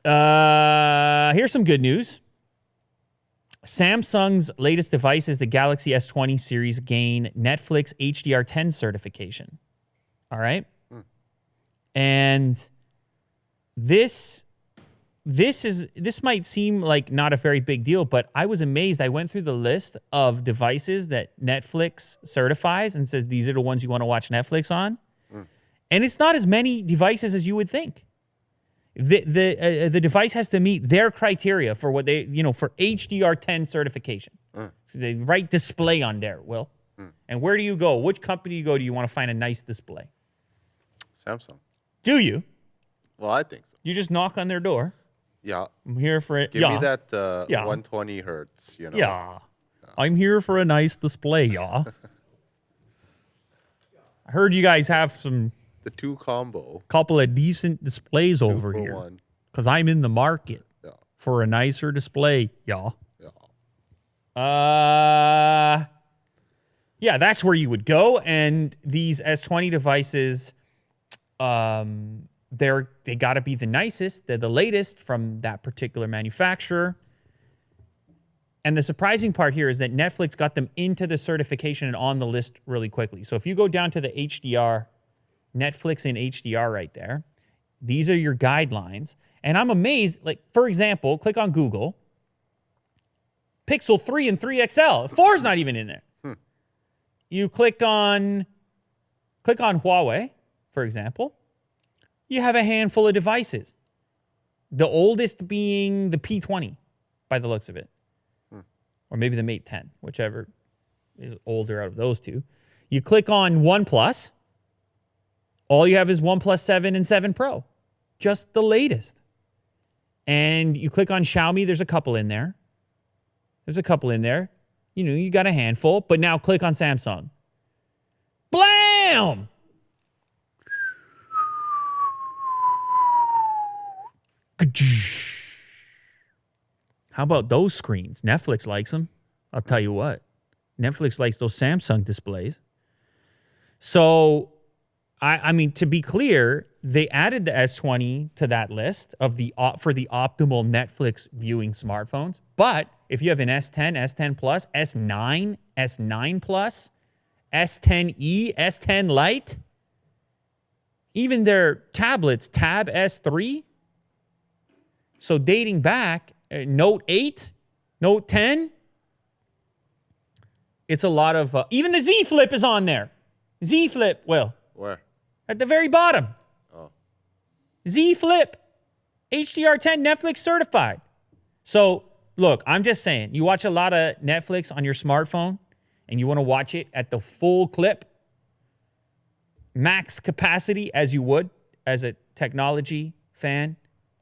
Here's some good news. Samsung's latest devices, the Galaxy S20 series, gain Netflix HDR10 certification. All right? And this might seem like not a very big deal, but I was amazed. I went through the list of devices that Netflix certifies and says these are the ones you want to watch Netflix on. And it's not as many devices as you would think. The device has to meet their criteria for what they, for HDR10 certification. The right display on there, Will. And where do you go? Which company do you go to? You want to find a nice display? Samsung. Do you? Well, I think so. You just knock on their door. Yeah. I'm here for it. Give me that 120 hertz, Yeah. I'm here for a nice display, yeah. I heard you guys have some... The 2 combo. Couple of decent displays over here. Because I'm in the market for a nicer display, y'all. Yeah, that's where you would go. And these S20 devices, they got to be the nicest. They're the latest from that particular manufacturer. And the surprising part here is that Netflix got them into the certification and on the list really quickly. So if you go down to the HDR, Netflix in HDR right there, these are your guidelines. And I'm amazed, like, for example, click on Google, Pixel 3 and 3 XL. 4 is not even in there. You click on Huawei, for example. You have a handful of devices. The oldest being the P20, by the looks of it. Or maybe the Mate 10, whichever is older out of those two. You click on OnePlus. All you have is OnePlus 7 and 7 Pro. Just the latest. And you click on Xiaomi, there's a couple in there. You got a handful, but now click on Samsung. Blam! How about those screens? Netflix likes them. I'll tell you what. Netflix likes those Samsung displays. So, I mean, to be clear, they added the S20 to that list of for the optimal Netflix viewing smartphones. But if you have an S10, S10 Plus, S9, S9 Plus, S10e, S10 Lite, even their tablets, Tab S3. So dating back, Note 8, Note 10, it's a lot of... even the Z Flip is on there. Z Flip, Will. Where? At the very bottom. Oh. Z Flip. HDR10 Netflix certified. So, look, I'm just saying, you watch a lot of Netflix on your smartphone and you want to watch it at the full clip, max capacity as you would as a technology fan,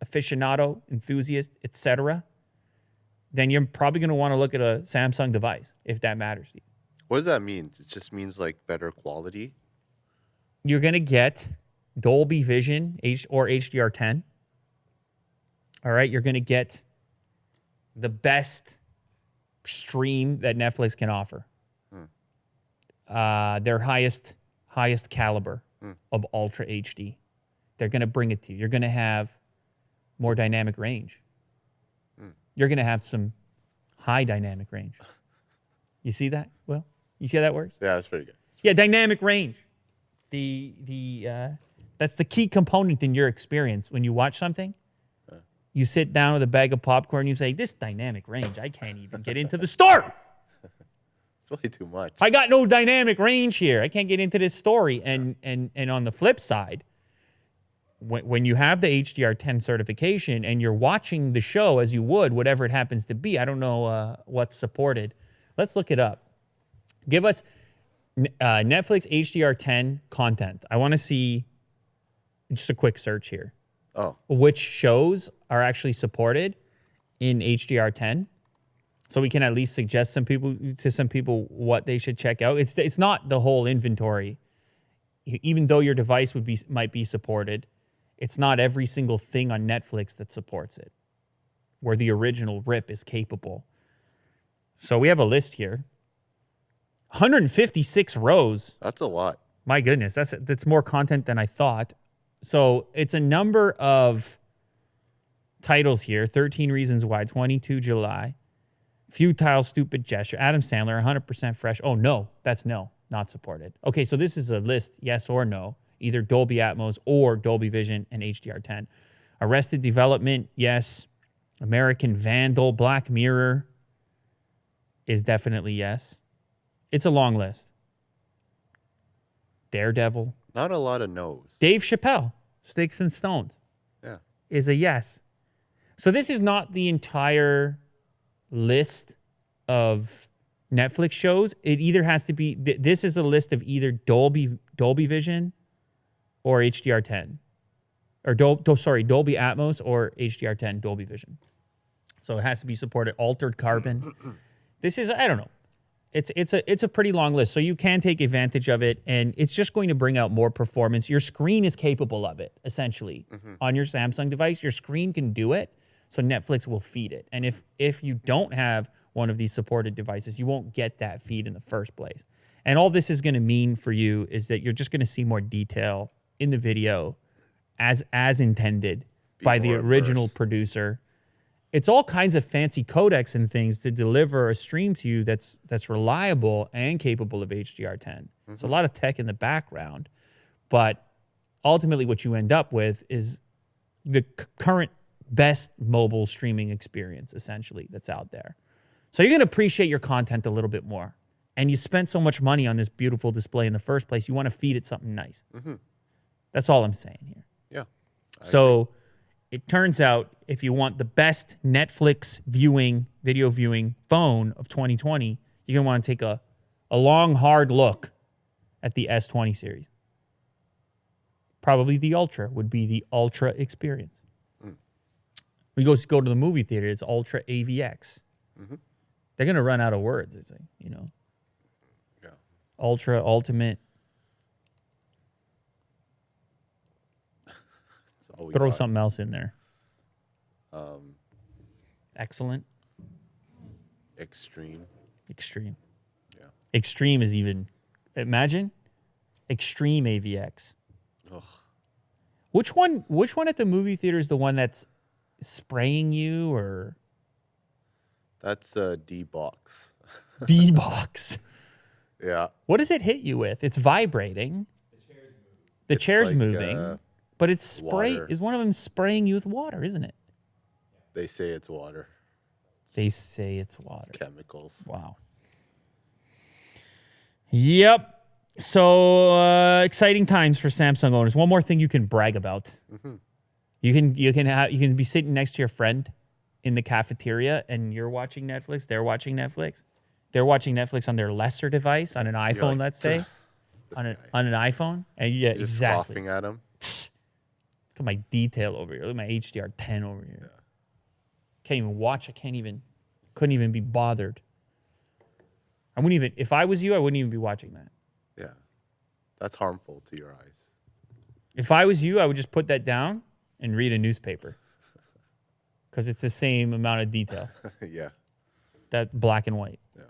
aficionado, enthusiast, etc., then you're probably going to want to look at a Samsung device if that matters to you. What does that mean? It just means like better quality? You're going to get Dolby Vision or HDR10. All right, you're going to get the best stream that Netflix can offer. Their highest caliber of Ultra HD. They're going to bring it to you. You're going to have more dynamic range. You're going to have some high dynamic range. You see that? Well, you see how that works? Yeah, that's pretty good. Yeah, dynamic range. That's the key component in your experience when you watch something. You sit down with a bag of popcorn, you say, this dynamic range, I can't even get into the store. It's way too much. I got no dynamic range here. I can't get into this story. And on the flip side, when you have the HDR10 certification and you're watching the show as you would, whatever it happens to be, I don't know what's supported. Let's look it up. Give us Netflix HDR10 content. I want to see just a quick search here. Oh. Which shows are actually supported in HDR10, so we can at least suggest some people what they should check out. It's not the whole inventory. Even though your device might be supported, it's not every single thing on Netflix that supports it, where the original RIP is capable. So we have a list here. 156 rows. That's a lot. My goodness, that's more content than I thought. So it's a number of titles here. 13 Reasons Why, 22 July. Futile, Stupid Gesture. Adam Sandler, 100% Fresh. Oh, no. That's no. Not supported. Okay, so this is a list, yes or no. Either Dolby Atmos or Dolby Vision and HDR10. Arrested Development, yes. American Vandal, Black Mirror is definitely yes. It's a long list. Daredevil. Not a lot of no's. Dave Chappelle, Sticks and Stones. Yeah. Is a yes. So this is not the entire list of Netflix shows. It either has to be, this is a list of either Dolby Vision or HDR10. Or Dolby Atmos or HDR10 Dolby Vision. So it has to be supported. Altered Carbon. This is, I don't know. It's a pretty long list. So you can take advantage of it, and it's just going to bring out more performance. Your screen is capable of it, essentially. On your Samsung device, your screen can do it, so Netflix will feed it. And if you don't have one of these supported devices, you won't get that feed in the first place. And all this is going to mean for you is that you're just going to see more detail in the video as intended by the original producer. It's all kinds of fancy codecs and things to deliver a stream to you that's reliable and capable of HDR10. It's a lot of tech in the background, but ultimately what you end up with is the current best mobile streaming experience, essentially, that's out there. So you're going to appreciate your content a little bit more. And you spent so much money on this beautiful display in the first place, you want to feed it something nice. That's all I'm saying here. Yeah. So it turns out if you want the best Netflix video viewing phone of 2020, you're going to want to take a long, hard look at the S20 series. Probably the Ultra would be the Ultra experience. We go to the movie theater, it's Ultra AVX. They're going to run out of words, I think, you know. Yeah. Ultra, Ultimate. Throw something else in there. Excellent. Extreme. Yeah. Extreme is even. Imagine. Extreme AVX. Ugh. Which one at the movie theater is the one that's spraying you, or? That's D-Box. D-Box. Yeah. What does it hit you with? It's vibrating. The chair's moving. But it's spray. Water. Is one of them spraying you with water, isn't it? They say it's water. They say it's water. It's chemicals. Wow. Yep. So exciting times for Samsung owners. One more thing you can brag about. You can be sitting next to your friend in the cafeteria, and you're watching Netflix. They're watching Netflix. They're watching Netflix on their lesser device, on an iPhone, like, let's say, on an iPhone. And yeah, You're just exactly. scoffing at him. Look at my detail over here. Look at my HDR10 over here. Yeah. Can't even watch. Couldn't even be bothered. I wouldn't even, if I was you, I wouldn't even be watching that. Yeah. That's harmful to your eyes. If I was you, I would just put that down and read a newspaper. Because it's the same amount of detail. Yeah. That black and white. Yeah.